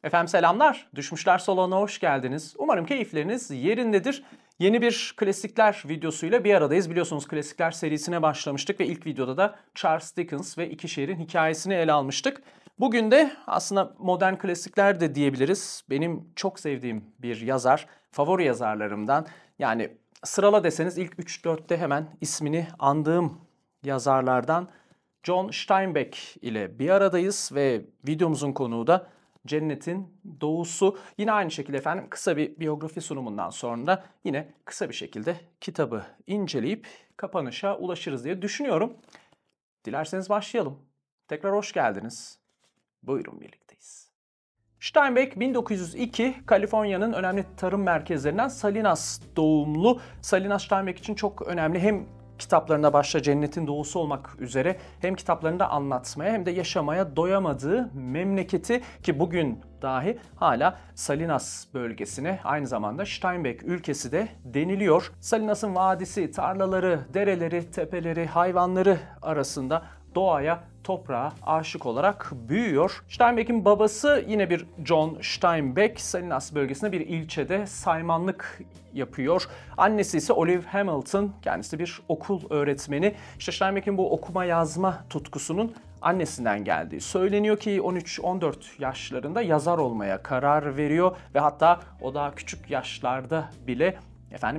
Efendim selamlar. Düşmüşler salonuna hoş geldiniz. Umarım keyifleriniz yerindedir. Yeni bir klasikler videosuyla bir aradayız. Biliyorsunuz klasikler serisine başlamıştık ve ilk videoda da Charles Dickens ve İki Şehrin hikayesini ele almıştık. Bugün de aslında modern klasikler de diyebiliriz. Benim çok sevdiğim bir yazar, favori yazarlarımdan. Yani sırala deseniz ilk 3-4'te hemen ismini andığım yazarlardan John Steinbeck ile bir aradayız ve videomuzun konuğu da Cennetin Doğusu. Yine aynı şekilde efendim kısa bir biyografi sunumundan sonra yine kısa bir şekilde kitabı inceleyip kapanışa ulaşırız diye düşünüyorum. Dilerseniz başlayalım. Tekrar hoş geldiniz. Buyurun birlikteyiz. Steinbeck 1902 Kaliforniya'nın önemli tarım merkezlerinden Salinas doğumlu. Salinas Steinbeck için çok önemli. Hem kitaplarında başta Cennetin Doğusu olmak üzere hem kitaplarında anlatmaya hem de yaşamaya doyamadığı memleketi ki bugün dahi hala Salinas bölgesine aynı zamanda Steinbeck ülkesi de deniliyor. Salinas'ın vadisi, tarlaları, dereleri, tepeleri, hayvanları arasında doğaya, toprağa aşık olarak büyüyor. Steinbeck'in babası yine bir John Steinbeck, Salinas bölgesinde bir ilçede saymanlık yapıyor. Annesi ise Olive Hamilton, kendisi bir okul öğretmeni. İşte Steinbeck'in bu okuma yazma tutkusunun annesinden geldiği söyleniyor ki 13-14 yaşlarında yazar olmaya karar veriyor ve hatta o daha küçük yaşlarda bile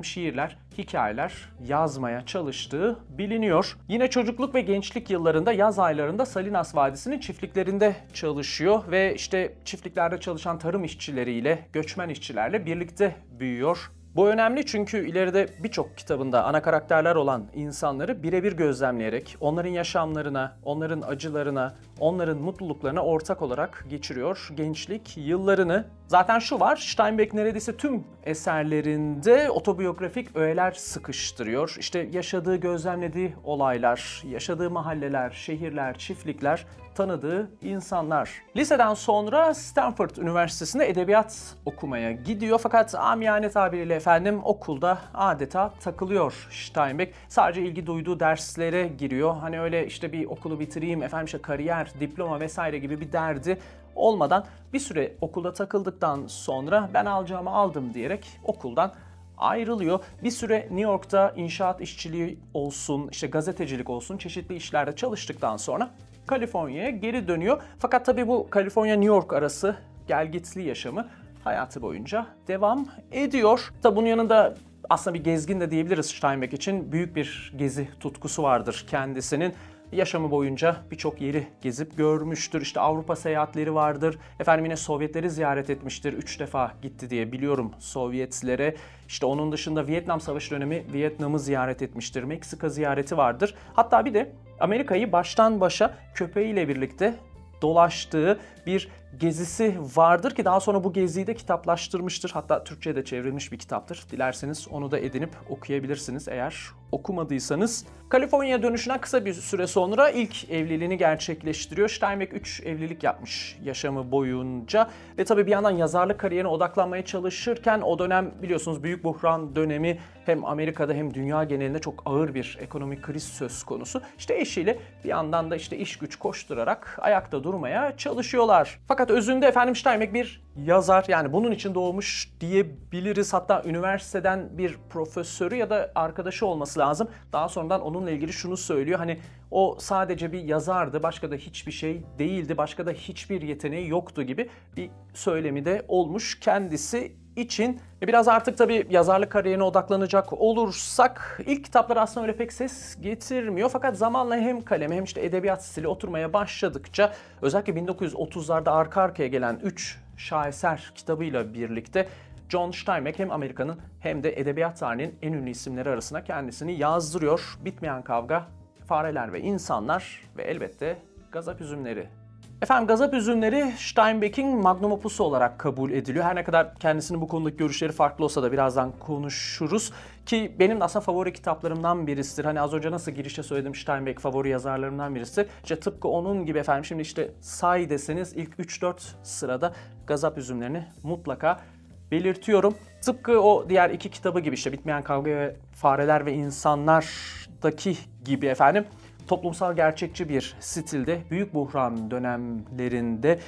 şiirler, hikayeler yazmaya çalıştığı biliniyor. Yine çocukluk ve gençlik yıllarında yaz aylarında Salinas Vadisi'nin çiftliklerinde çalışıyor ve işte çiftliklerde çalışan tarım işçileriyle, göçmen işçilerle birlikte büyüyor. Bu önemli çünkü ileride birçok kitabında ana karakterler olan insanları birebir gözlemleyerek onların yaşamlarına, onların acılarına, onların mutluluklarına ortak olarak geçiriyor gençlik yıllarını. Zaten şu var, Steinbeck neredeyse tüm eserlerinde otobiyografik öğeler sıkıştırıyor. İşte yaşadığı, gözlemlediği olaylar, yaşadığı mahalleler, şehirler, çiftlikler, tanıdığı insanlar. Liseden sonra Stanford Üniversitesi'nde edebiyat okumaya gidiyor fakat amiyane tabiriyle okulda adeta takılıyor Steinbeck. Sadece ilgi duyduğu derslere giriyor. Hani öyle işte bir okulu bitireyim, kariyer, diploma vesaire gibi bir derdi olmadan bir süre okulda takıldıktan sonra ben alacağımı aldım diyerek okuldan ayrılıyor. Bir süre New York'ta inşaat işçiliği olsun, işte gazetecilik olsun çeşitli işlerde çalıştıktan sonra Kaliforniya'ya geri dönüyor. Fakat tabii bu Kaliforniya-New York arası gelgitli yaşamı hayatı boyunca devam ediyor. Tabii bunun yanında aslında bir gezgin de diyebiliriz Steinbeck için. Büyük bir gezi tutkusu vardır kendisinin. Yaşamı boyunca birçok yeri gezip görmüştür. İşte Avrupa seyahatleri vardır. Yine Sovyetleri ziyaret etmiştir. 3 defa gitti diye biliyorum Sovyetlere. İşte onun dışında Vietnam Savaşı dönemi Vietnam'ı ziyaret etmiştir. Meksika ziyareti vardır. Hatta bir de Amerika'yı baştan başa köpeğiyle birlikte dolaştığı bir gezisi vardır ki daha sonra bu geziyi de kitaplaştırmıştır. Hatta Türkçe'ye de çevrilmiş bir kitaptır. Dilerseniz onu da edinip okuyabilirsiniz eğer okumadıysanız. Kaliforniya dönüşünden kısa bir süre sonra ilk evliliğini gerçekleştiriyor. Steinbeck 3 evlilik yapmış yaşamı boyunca ve tabii bir yandan yazarlık kariyerine odaklanmaya çalışırken o dönem biliyorsunuz büyük buhran dönemi hem Amerika'da hem dünya genelinde çok ağır bir ekonomik kriz söz konusu. İşte eşiyle bir yandan da işte iş güç koşturarak ayakta durmaya çalışıyorlar. Fakat özünde Steinbeck bir yazar, yani bunun için doğmuş diyebiliriz. Hatta üniversiteden bir profesörü ya da arkadaşı olması lazım. Daha sonradan onunla ilgili şunu söylüyor. O sadece bir yazardı, başka da hiçbir şey değildi, başka da hiçbir yeteneği yoktu gibi bir söylemi de olmuş kendisi için. Biraz artık tabii yazarlık kariyerine odaklanacak olursak ilk kitaplar aslında öyle pek ses getirmiyor. Fakat zamanla hem kaleme hem edebiyat stili oturmaya başladıkça özellikle 1930'larda arka arkaya gelen 3 şaheser kitabıyla birlikte John Steinbeck hem Amerika'nın hem de edebiyat tarihinin en ünlü isimleri arasına kendisini yazdırıyor. Bitmeyen Kavga, Fareler ve İnsanlar ve elbette Gazap Üzümleri. Gazap Üzümleri Steinbeck'in magnum opusu olarak kabul ediliyor. Her ne kadar kendisinin bu konudaki görüşleri farklı olsa da birazdan konuşuruz. Ki benim de aslında favori kitaplarımdan birisidir. Az önce nasıl girişte söyledim Steinbeck favori yazarlarımdan birisidir. Tıpkı onun gibi şimdi say deseniz ilk 3-4 sırada Gazap Üzümlerini mutlaka belirtiyorum. Tıpkı o diğer iki kitabı gibi Bitmeyen Kavga ve Fareler ve İnsanlar'daki gibi toplumsal gerçekçi bir stilde büyük buhran dönemlerinde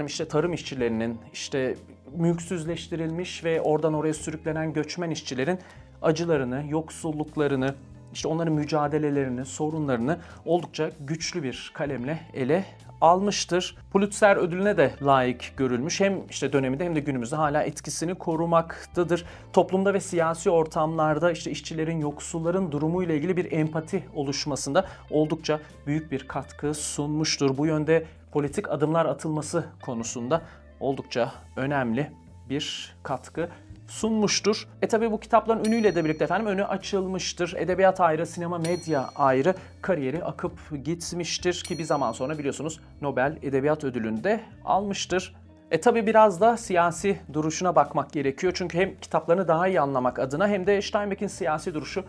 işte tarım işçilerinin, işte mülksüzleştirilmiş ve oradan oraya sürüklenen göçmen işçilerin acılarını, yoksulluklarını, işte onların mücadelelerini, sorunlarını oldukça güçlü bir kalemle ele almıştır. Pulitzer ödülüne de layık görülmüş. Hem işte döneminde hem de günümüzde hala etkisini korumaktadır. Toplumda ve siyasi ortamlarda işte işçilerin, yoksulların durumuyla ilgili bir empati oluşmasında oldukça büyük bir katkı sunmuştur. Bu yönde politik adımlar atılması konusunda oldukça önemli bir katkı sunmuştur. Tabi bu kitapların ünüyle de birlikte önü açılmıştır. Edebiyat ayrı, sinema, medya ayrı kariyeri akıp gitmiştir ki bir zaman sonra biliyorsunuz Nobel Edebiyat Ödülünü de almıştır. Tabi biraz da siyasi duruşuna bakmak gerekiyor. Çünkü hem kitaplarını daha iyi anlamak adına hem de Steinbeck'in siyasi duruşu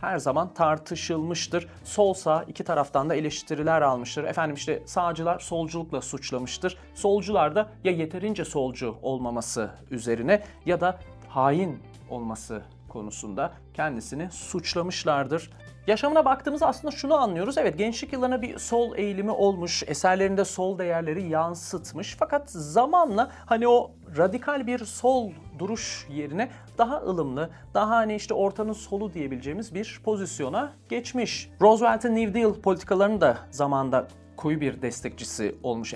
her zaman tartışılmıştır. Sol sağ iki taraftan da eleştiriler almıştır. İşte sağcılar solculukla suçlamıştır. Solcular da ya yeterince solcu olmaması üzerine ya da hain olması konusunda kendisini suçlamışlardır. Yaşamına baktığımızda aslında şunu anlıyoruz. Evet, gençlik yıllarına bir sol eğilimi olmuş, eserlerinde sol değerleri yansıtmış. Fakat zamanla o radikal bir sol duruş yerine daha ılımlı, daha işte ortanın solu diyebileceğimiz bir pozisyona geçmiş. Roosevelt'in New Deal politikalarını da zamanda koyu bir destekçisi olmuş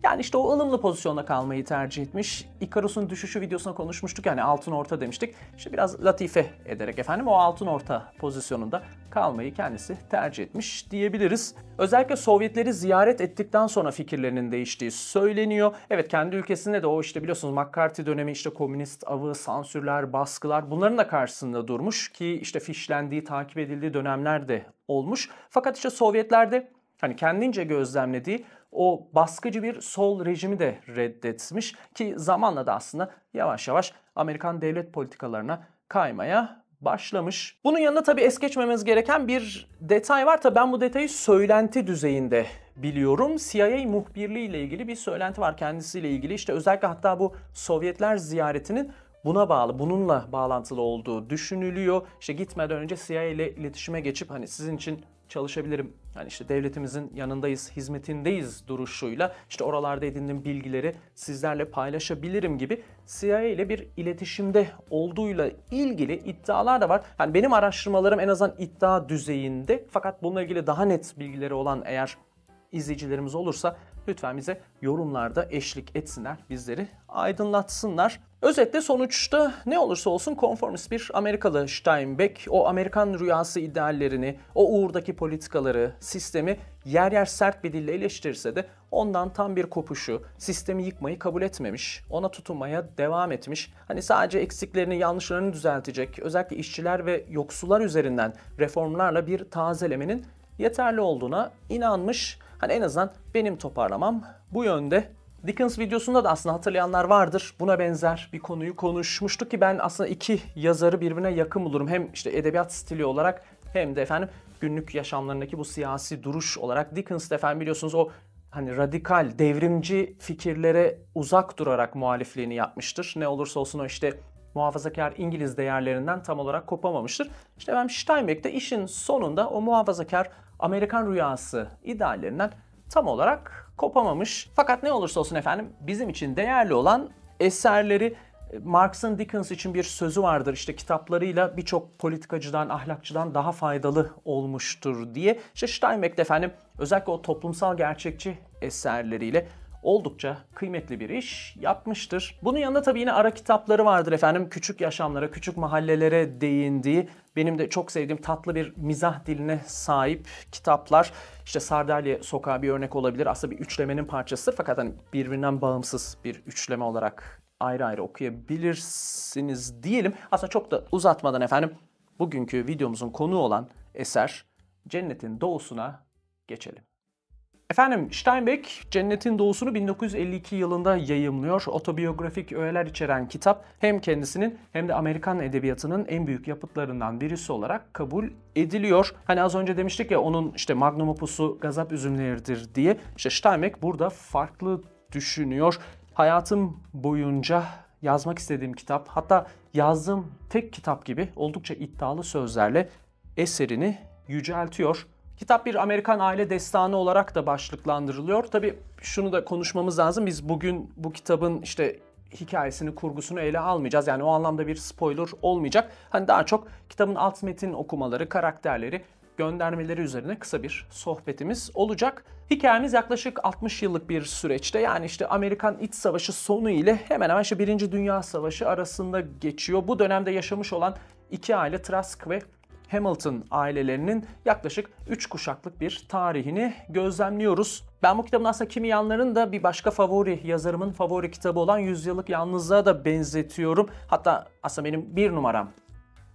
Yani işte o ılımlı pozisyonda kalmayı tercih etmiş. Icarus'un düşüşü videosunda konuşmuştuk, altın orta demiştik. İşte biraz latife ederek o altın orta pozisyonunda kalmayı kendisi tercih etmiş diyebiliriz. Özellikle Sovyetleri ziyaret ettikten sonra fikirlerinin değiştiği söyleniyor. Evet, kendi ülkesinde de o biliyorsunuz McCarthy dönemi komünist avı, sansürler, baskılar bunların da karşısında durmuş ki fişlendiği, takip edildiği dönemler de olmuş. Fakat Sovyetler'de kendince gözlemlediği o baskıcı bir sol rejimi de reddetmiş ki zamanla da aslında yavaş yavaş Amerikan devlet politikalarına kaymaya başlamış. Bunun yanında tabii es geçmemiz gereken bir detay var. Tabii ben bu detayı söylenti düzeyinde biliyorum. CIA muhbirliği ile ilgili bir söylenti var kendisiyle ilgili. Özellikle hatta bu Sovyetler ziyaretinin buna bağlı, bununla bağlantılı olduğu düşünülüyor. Gitmeden önce CIA ile iletişime geçip sizin için çalışabilirim. Devletimizin yanındayız, hizmetindeyiz duruşuyla oralarda edindiğim bilgileri sizlerle paylaşabilirim gibi CIA ile bir iletişimde olduğuyla ilgili iddialar da var. Benim araştırmalarım en azından iddia düzeyinde, fakat bununla ilgili daha net bilgileri olan eğer izleyicilerimiz olursa lütfen bize yorumlarda eşlik etsinler, bizleri aydınlatsınlar. Özetle sonuçta ne olursa olsun konformist bir Amerikalı Steinbeck o Amerikan rüyası ideallerini, o uğurdaki politikaları, sistemi yer yer sert bir dille eleştirirse de ondan tam bir kopuşu, sistemi yıkmayı kabul etmemiş, ona tutunmaya devam etmiş. Sadece eksiklerini, yanlışlarını düzeltecek, özellikle işçiler ve yoksullar üzerinden reformlarla bir tazelemenin yeterli olduğuna inanmış. En azından benim toparlamam bu yönde. Dickens videosunda da aslında hatırlayanlar vardır. Buna benzer bir konuyu konuşmuştuk ki ben aslında iki yazarı birbirine yakın bulurum. Hem edebiyat stili olarak hem de günlük yaşamlarındaki bu siyasi duruş olarak. Dickens de biliyorsunuz o radikal, devrimci fikirlere uzak durarak muhalifliğini yapmıştır. Ne olursa olsun o muhafazakar İngiliz değerlerinden tam olarak kopamamıştır. Ben Steinbeck'te işin sonunda o muhafazakar Amerikan rüyası ideallerinden tam olarak kopamamış. Fakat ne olursa olsun bizim için değerli olan eserleri. Marx'ın Dickens için bir sözü vardır. Kitaplarıyla birçok politikacıdan, ahlakçıdan daha faydalı olmuştur diye. Steinbeck de özellikle o toplumsal gerçekçi eserleriyle oldukça kıymetli bir iş yapmıştır. Bunun yanında tabii yine ara kitapları vardır küçük yaşamlara, küçük mahallelere değindiği, benim de çok sevdiğim tatlı bir mizah diline sahip kitaplar. Sardalya Sokağı bir örnek olabilir. Aslında bir üçlemenin parçasıdır fakat birbirinden bağımsız bir üçleme olarak ayrı ayrı okuyabilirsiniz diyelim. Aslında çok da uzatmadan bugünkü videomuzun konuğu olan eser Cennetin Doğusu'na geçelim. Steinbeck Cennetin Doğusu'nu 1952 yılında yayımlıyor. Otobiyografik öğeler içeren kitap hem kendisinin hem de Amerikan edebiyatının en büyük yapıtlarından birisi olarak kabul ediliyor. Az önce demiştik ya onun magnum opusu Gazap Üzümleri'dir diye. Steinbeck burada farklı düşünüyor. Hayatım boyunca yazmak istediğim kitap, hatta yazdığım tek kitap gibi oldukça iddialı sözlerle eserini yüceltiyor. Kitap bir Amerikan aile destanı olarak da başlıklandırılıyor. Tabii şunu da konuşmamız lazım. Biz bugün bu kitabın işte hikayesini, kurgusunu ele almayacağız. Yani o anlamda bir spoiler olmayacak. Hani daha çok kitabın alt metin okumaları, karakterleri, göndermeleri üzerine kısa bir sohbetimiz olacak. Hikayemiz yaklaşık 60 yıllık bir süreçte, yani işte Amerikan İç Savaşı sonu ile hemen hemen işte Birinci Dünya Savaşı arasında geçiyor. Bu dönemde yaşamış olan iki aile, Trask ve Hamilton ailelerinin yaklaşık 3 kuşaklık bir tarihini gözlemliyoruz. Ben bu kitabın aslında kimi yanlarını da bir başka yazarımın favori kitabı olan Yüzyıllık Yalnızlığa da benzetiyorum. Hatta aslında benim bir numaram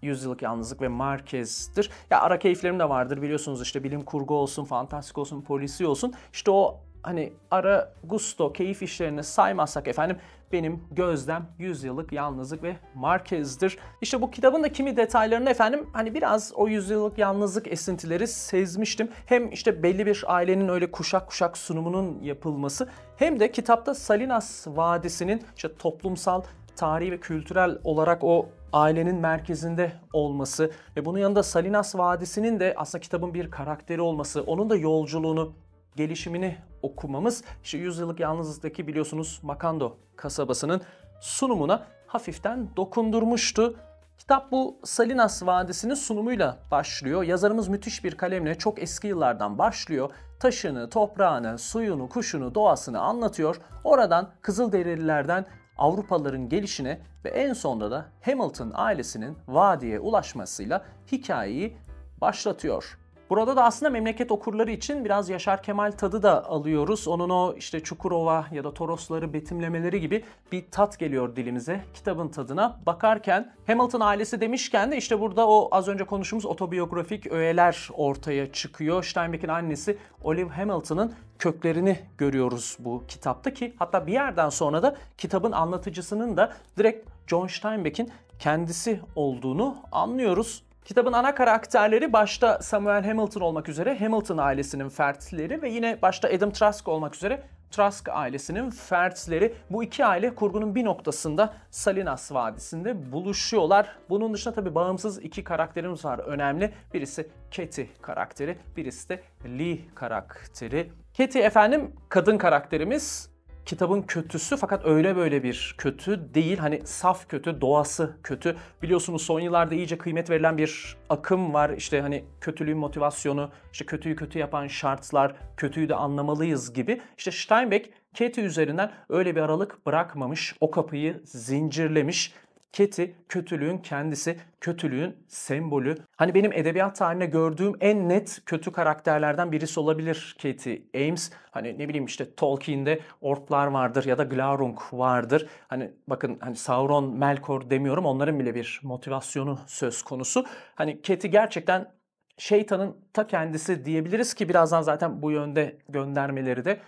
Yüzyıllık Yalnızlık ve Marquez'dir. Ya ara keyiflerim de vardır biliyorsunuz, işte bilim kurgu olsun, fantastik olsun, polisi olsun. İşte o hani ara gusto keyif işlerini saymazsak efendim, benim gözlem Yüzyıllık Yalnızlık ve Marquez'dir. İşte bu kitabın da kimi detaylarını efendim hani biraz o Yüzyıllık Yalnızlık esintileri sezmiştim. Hem işte belli bir ailenin öyle kuşak kuşak sunumunun yapılması, hem de kitapta Salinas Vadisi'nin işte toplumsal, tarihi ve kültürel olarak o ailenin merkezinde olması ve bunun yanında Salinas Vadisi'nin de aslında kitabın bir karakteri olması, onun da yolculuğunu, gelişimini okumamız, işte Yüzyıllık Yalnızlık'taki biliyorsunuz Macondo kasabasının sunumuna hafiften dokundurmuştu. Kitap bu Salinas Vadisi'nin sunumuyla başlıyor. Yazarımız müthiş bir kalemle çok eski yıllardan başlıyor. Taşını, toprağını, suyunu, kuşunu, doğasını anlatıyor. Oradan Kızılderililerden Avrupalıların gelişine ve en sonunda da Hamilton ailesinin vadiye ulaşmasıyla hikayeyi başlatıyor. Burada da aslında memleket okurları için biraz Yaşar Kemal tadı da alıyoruz. Onun o işte Çukurova ya da Torosları betimlemeleri gibi bir tat geliyor dilimize kitabın tadına bakarken. Hamilton ailesi demişken de işte burada o az önce konuştuğumuz otobiyografik öğeler ortaya çıkıyor. Steinbeck'in annesi Olive Hamilton'ın köklerini görüyoruz bu kitapta, ki hatta bir yerden sonra da kitabın anlatıcısının da direkt John Steinbeck'in kendisi olduğunu anlıyoruz. Kitabın ana karakterleri başta Samuel Hamilton olmak üzere Hamilton ailesinin fertleri ve yine başta Adam Trask olmak üzere Trask ailesinin fertleri. Bu iki aile kurgunun bir noktasında Salinas Vadisi'nde buluşuyorlar. Bunun dışında tabii bağımsız iki karakterimiz var önemli. Birisi Katie karakteri, birisi de Lee karakteri. Katie efendim kadın karakterimiz. Kitabın kötüsü, fakat öyle böyle bir kötü değil. Hani saf kötü, doğası kötü. Biliyorsunuz son yıllarda iyice kıymet verilen bir akım var. İşte hani kötülüğün motivasyonu, işte kötüyü kötü yapan şartlar, kötüyü de anlamalıyız gibi. İşte Steinbeck Katie üzerinden öyle bir aralık bırakmamış. O kapıyı zincirlemiş. Katie kötülüğün kendisi, kötülüğün sembolü. Hani benim edebiyat tarihinde gördüğüm en net kötü karakterlerden birisi olabilir Katie Ames. Hani ne bileyim işte Tolkien'de orklar vardır ya da Glaurung vardır. Hani bakın hani Sauron, Melkor demiyorum, onların bile bir motivasyonu söz konusu. Hani Katie gerçekten şeytanın ta kendisi diyebiliriz, ki birazdan zaten bu yönde göndermeleri de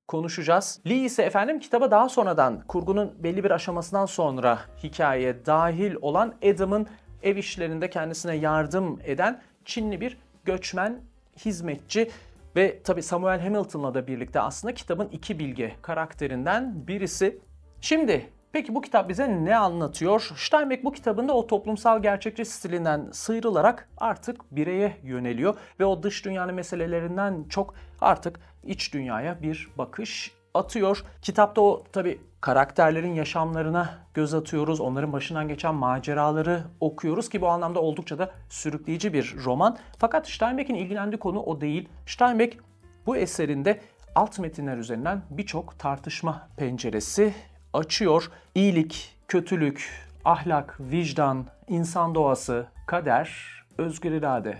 konuşacağız. Lee ise efendim kitaba daha sonradan, kurgunun belli bir aşamasından sonra hikayeye dahil olan Adam'ın ev işlerinde kendisine yardım eden Çinli bir göçmen hizmetçi ve tabii Samuel Hamilton'la da birlikte aslında kitabın iki bilge karakterinden birisi. Şimdi peki bu kitap bize ne anlatıyor? Steinbeck bu kitabında o toplumsal gerçekçi stilinden sıyrılarak artık bireye yöneliyor ve o dış dünyanın meselelerinden çok artık iç dünyaya bir bakış atıyor. Kitapta o tabii karakterlerin yaşamlarına göz atıyoruz. Onların başından geçen maceraları okuyoruz, ki bu anlamda oldukça da sürükleyici bir roman. Fakat Steinbeck'in ilgilendiği konu o değil. Steinbeck bu eserinde alt metinler üzerinden birçok tartışma penceresi açıyor. İyilik, kötülük, ahlak, vicdan, insan doğası, kader, özgür irade.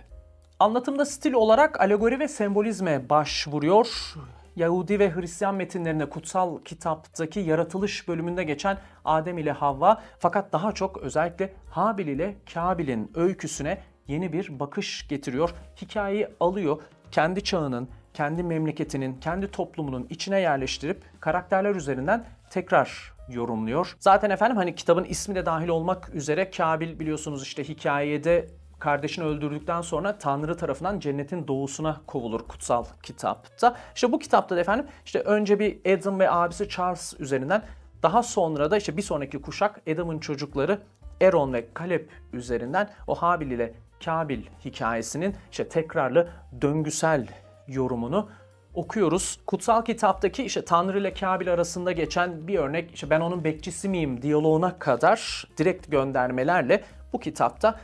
Anlatımda stil olarak alegori ve sembolizme başvuruyor. Yahudi ve Hristiyan metinlerinde kutsal kitaptaki yaratılış bölümünde geçen Adem ile Havva, fakat daha çok özellikle Habil ile Kabil'in öyküsüne yeni bir bakış getiriyor. Hikayeyi alıyor, kendi çağının, kendi memleketinin, kendi toplumunun içine yerleştirip karakterler üzerinden tekrar yorumluyor. Zaten efendim hani kitabın ismi de dahil olmak üzere Kabil biliyorsunuz işte hikayede kardeşini öldürdükten sonra Tanrı tarafından cennetin doğusuna kovulur kutsal kitapta. İşte bu kitapta da efendim işte önce bir Adam ve abisi Charles üzerinden, daha sonra da işte bir sonraki kuşak Adam'ın çocukları Aaron ve Caleb üzerinden o Habil ile Kabil hikayesinin işte tekrarlı döngüsel yorumunu okuyoruz. Kutsal kitaptaki işte Tanrı ile Kabil arasında geçen bir örnek, işte ben onun bekçisi miyim diyaloğuna kadar direkt göndermelerle bu kitapta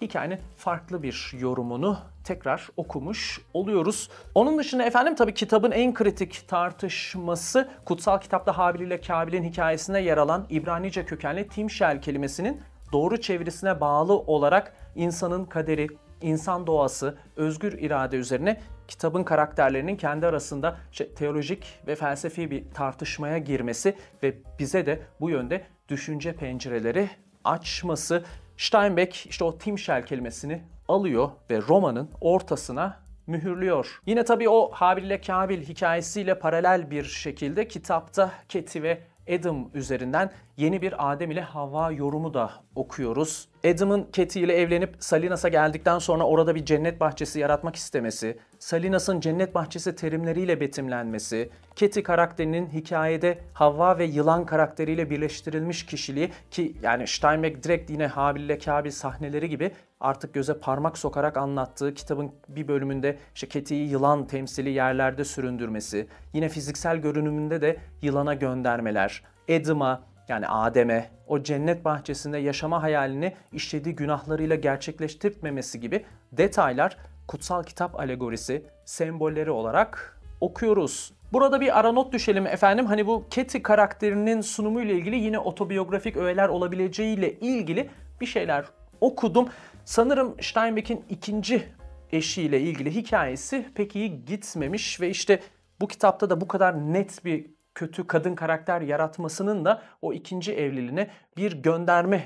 hikayenin farklı bir yorumunu tekrar okumuş oluyoruz. Onun dışında tabii kitabın en kritik tartışması kutsal kitapta Habil ile Kabil'in hikayesine yer alan İbranice kökenli timşel kelimesinin doğru çevirisine bağlı olarak insanın kaderi, insan doğası, özgür irade üzerine kitabın karakterlerinin kendi arasında teolojik ve felsefi bir tartışmaya girmesi ve bize de bu yönde düşünce pencereleri açması. Steinbeck işte o timşel kelimesini alıyor ve romanın ortasına mühürlüyor. Yine tabii o Habil ile Kabil hikayesiyle paralel bir şekilde kitapta Keti ve Adam üzerinden yeni bir Adem ile Havva yorumu da okuyoruz. Adam'ın Keti ile evlenip Salinas'a geldikten sonra orada bir cennet bahçesi yaratmak istemesi, Salinas'ın cennet bahçesi terimleriyle betimlenmesi, Keti karakterinin hikayede Havva ve yılan karakteriyle birleştirilmiş kişiliği ki yani Steinbeck direkt yine Habil ile Kabil sahneleri gibi artık göze parmak sokarak anlattığı kitabın bir bölümünde Keti'yi yılan temsili yerlerde süründürmesi, yine fiziksel görünümünde de yılana göndermeler, Adam'a yani Adem'e o cennet bahçesinde yaşama hayalini işlediği günahlarıyla gerçekleştirmemesi gibi detaylar kutsal kitap alegorisi, sembolleri olarak okuyoruz. Burada bir ara not düşelim Hani bu Keti karakterinin sunumuyla ilgili yine otobiyografik öğeler olabileceğiyle ilgili bir şeyler okudum. Sanırım Steinbeck'in ikinci eşiyle ilgili hikayesi pek iyi gitmemiş ve işte bu kitapta da bu kadar net bir kötü kadın karakter yaratmasının da o ikinci evliliğine bir gönderme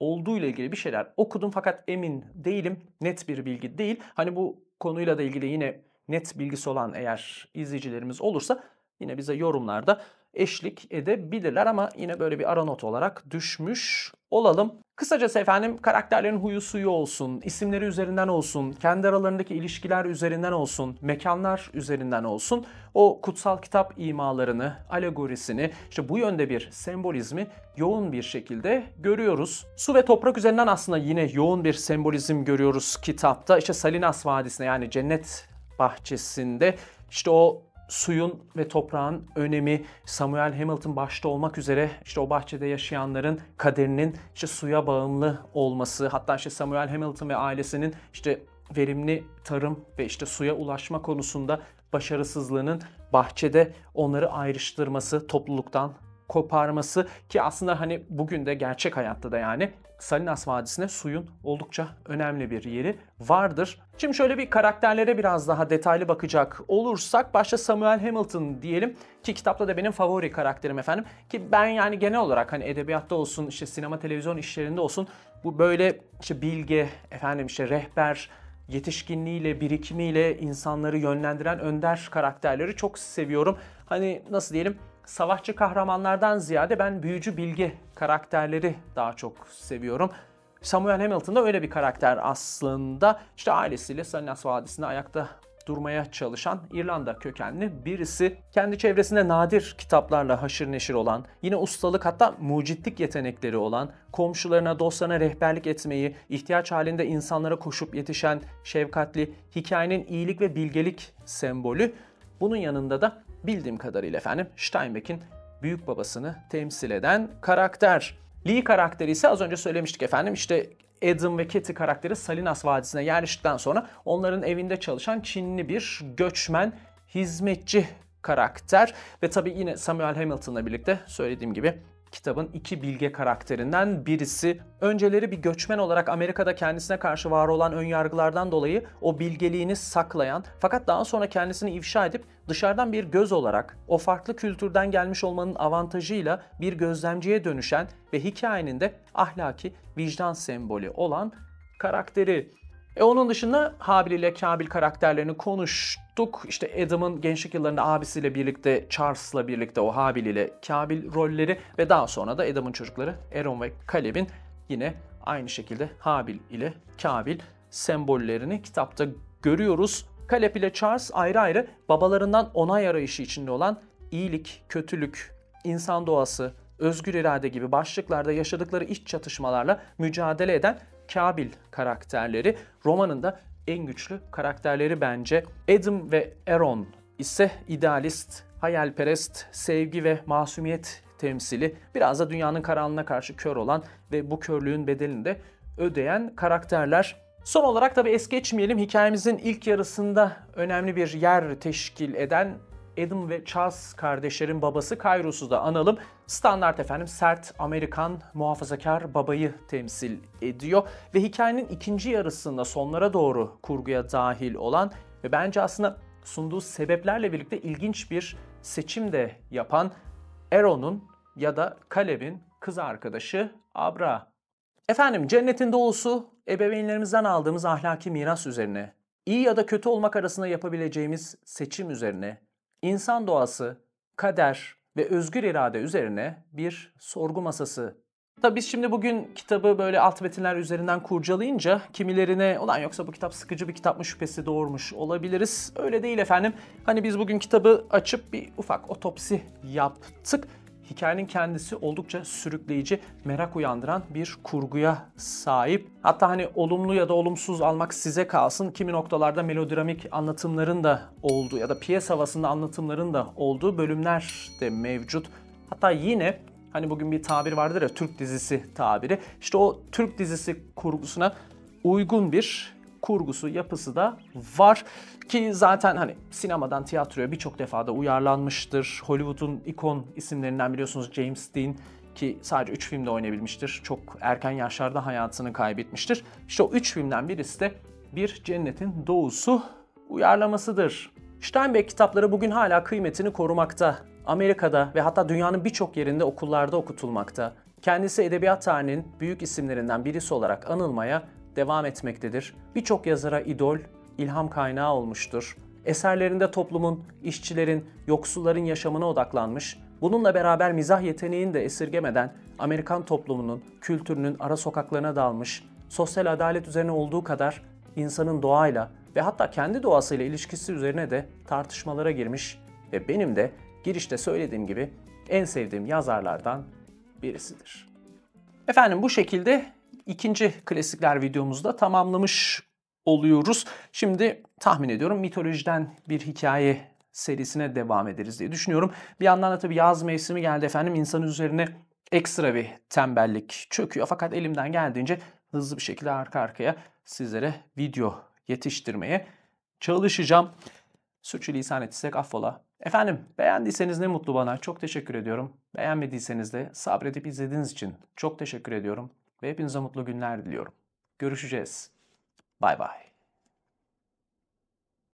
olduğu ile ilgili bir şeyler okudum fakat emin değilim. Net bir bilgi değil. Hani bu konuyla da ilgili yine net bilgisi olan eğer izleyicilerimiz olursa yine bize yorumlarda eşlik edebilirler ama yine böyle bir ara not olarak düşmüş olalım. Kısacası karakterlerin huyu suyu olsun, isimleri üzerinden olsun, kendi aralarındaki ilişkiler üzerinden olsun, mekanlar üzerinden olsun o kutsal kitap imalarını, alegorisini, işte bu yönde bir sembolizmi yoğun bir şekilde görüyoruz. Su ve toprak üzerinden aslında yine yoğun bir sembolizm görüyoruz kitapta. İşte Salinas Vadisi'nde yani cennet bahçesinde işte o suyun ve toprağın önemi, Samuel Hamilton başta olmak üzere işte o bahçede yaşayanların kaderinin işte suya bağımlı olması, hatta işte Samuel Hamilton ve ailesinin işte verimli tarım ve işte suya ulaşma konusunda başarısızlığının bahçede onları ayrıştırması, topluluktan koparması ki aslında bugün de gerçek hayatta da yani Salinas Vadisi'nde suyun oldukça önemli bir yeri vardır. Şimdi şöyle bir karakterlere biraz daha detaylı bakacak olursak başta Samuel Hamilton diyelim ki kitapta da benim favori karakterim ki ben yani genel olarak edebiyatta olsun işte sinema televizyon işlerinde olsun bu böyle işte bilge rehber yetişkinliğiyle birikimiyle insanları yönlendiren önder karakterleri çok seviyorum. Nasıl diyelim savaşçı kahramanlardan ziyade ben büyücü bilge karakterleri daha çok seviyorum. Samuel Hamilton da öyle bir karakter aslında. İşte ailesiyle Salinas Vadisi'nde ayakta durmaya çalışan İrlanda kökenli birisi. Kendi çevresinde nadir kitaplarla haşır neşir olan, yine ustalık hatta mucitlik yetenekleri olan, komşularına, dostlarına rehberlik etmeyi, ihtiyaç halinde insanlara koşup yetişen, şefkatli, hikayenin iyilik ve bilgelik sembolü. Bunun yanında da bildiğim kadarıyla Steinbeck'in büyük babasını temsil eden karakter. Lee karakteri ise az önce söylemiştik işte Adam ve Keti karakteri Salinas Vadisi'ne yerleştikten sonra onların evinde çalışan Çinli bir göçmen, hizmetçi karakter ve tabii yine Samuel Hamilton'la birlikte söylediğim gibi kitabın iki bilge karakterinden birisi. Önceleri bir göçmen olarak Amerika'da kendisine karşı var olan önyargılardan dolayı o bilgeliğini saklayan fakat daha sonra kendisini ifşa edip dışarıdan bir göz olarak o farklı kültürden gelmiş olmanın avantajıyla bir gözlemciye dönüşen ve hikayenin de ahlaki vicdan sembolü olan karakteri. Onun dışında Habil ile Kabil karakterlerini konuştuk. İşte Adam'ın gençlik yıllarında abisiyle birlikte, Charles'la birlikte o Habil ile Kabil rolleri ve daha sonra da Adam'ın çocukları Aaron ve Caleb'in yine aynı şekilde Habil ile Kabil sembollerini kitapta görüyoruz. Caleb ile Charles ayrı ayrı babalarından onay arayışı içinde olan iyilik, kötülük, insan doğası, özgür irade gibi başlıklarda yaşadıkları iç çatışmalarla mücadele eden Kabil karakterleri. Romanın da en güçlü karakterleri bence. Adam ve Aaron ise idealist, hayalperest, sevgi ve masumiyet temsili. Biraz da dünyanın karanlığına karşı kör olan ve bu körlüğün bedelini de ödeyen karakterler. Son olarak tabii es geçmeyelim, hikayemizin ilk yarısında önemli bir yer teşkil eden Adam ve Charles kardeşlerin babası Kairos'u da analım. Standart efendim sert Amerikan muhafazakar babayı temsil ediyor. Ve hikayenin ikinci yarısında sonlara doğru kurguya dahil olan ve bence aslında sunduğu sebeplerle birlikte ilginç bir seçim de yapan Aaron'un ya da Caleb'in kız arkadaşı Abra. Efendim cennetin doğusu ebeveynlerimizden aldığımız ahlaki miras üzerine, iyi ya da kötü olmak arasında yapabileceğimiz seçim üzerine, insan doğası, kader ve özgür irade üzerine bir sorgu masası. Tabii biz şimdi bugün kitabı böyle alt metinler üzerinden kurcalayınca kimilerine ulan yoksa bu kitap sıkıcı bir kitap mı şüphesi doğurmuş olabiliriz. Öyle değil efendim. Hani biz bugün kitabı açıp bir ufak otopsi yaptık. Hikayenin kendisi oldukça sürükleyici, merak uyandıran bir kurguya sahip. Hatta hani olumlu ya da olumsuz almak size kalsın. Kimi noktalarda melodramik anlatımların da olduğu ya da piyes havasında anlatımların da olduğu bölümler de mevcut. Hatta yine hani bugün bir tabir vardır ya, Türk dizisi tabiri. İşte o Türk dizisi kurgusuna uygun bir kurgusu, yapısı da var. Ki zaten hani sinemadan tiyatroya birçok defada uyarlanmıştır. Hollywood'un ikon isimlerinden biliyorsunuz James Dean, ki sadece 3 filmde oynayabilmiştir. Çok erken yaşlarda hayatını kaybetmiştir. İşte o 3 filmden birisi de Bir Cennetin Doğusu uyarlamasıdır. Steinbeck kitapları bugün hala kıymetini korumakta. Amerika'da ve hatta dünyanın birçok yerinde okullarda okutulmakta. Kendisi edebiyat tarihinin büyük isimlerinden birisi olarak anılmaya devam etmektedir. Birçok yazara idol, ilham kaynağı olmuştur. Eserlerinde toplumun, işçilerin, yoksulların yaşamına odaklanmış, bununla beraber mizah yeteneğini de esirgemeden Amerikan toplumunun, kültürünün ara sokaklarına dalmış, sosyal adalet üzerine olduğu kadar insanın doğayla ve hatta kendi doğasıyla ilişkisi üzerine de tartışmalara girmiş ve benim de girişte söylediğim gibi en sevdiğim yazarlardan birisidir. Efendim bu şekilde ikinci klasikler videomuzda tamamlamış oluyoruz. Şimdi tahmin ediyorum mitolojiden bir hikaye serisine devam ederiz diye düşünüyorum. Bir yandan da tabii yaz mevsimi geldi efendim. İnsanın üzerine ekstra bir tembellik çöküyor. Fakat elimden geldiğince hızlı bir şekilde arka arkaya sizlere video yetiştirmeye çalışacağım. Sürçülisan ettiysek affola. Efendim beğendiyseniz ne mutlu bana. Çok teşekkür ediyorum. Beğenmediyseniz de sabredip izlediğiniz için çok teşekkür ediyorum. Ve hepinize mutlu günler diliyorum. Görüşeceğiz. Bay bay.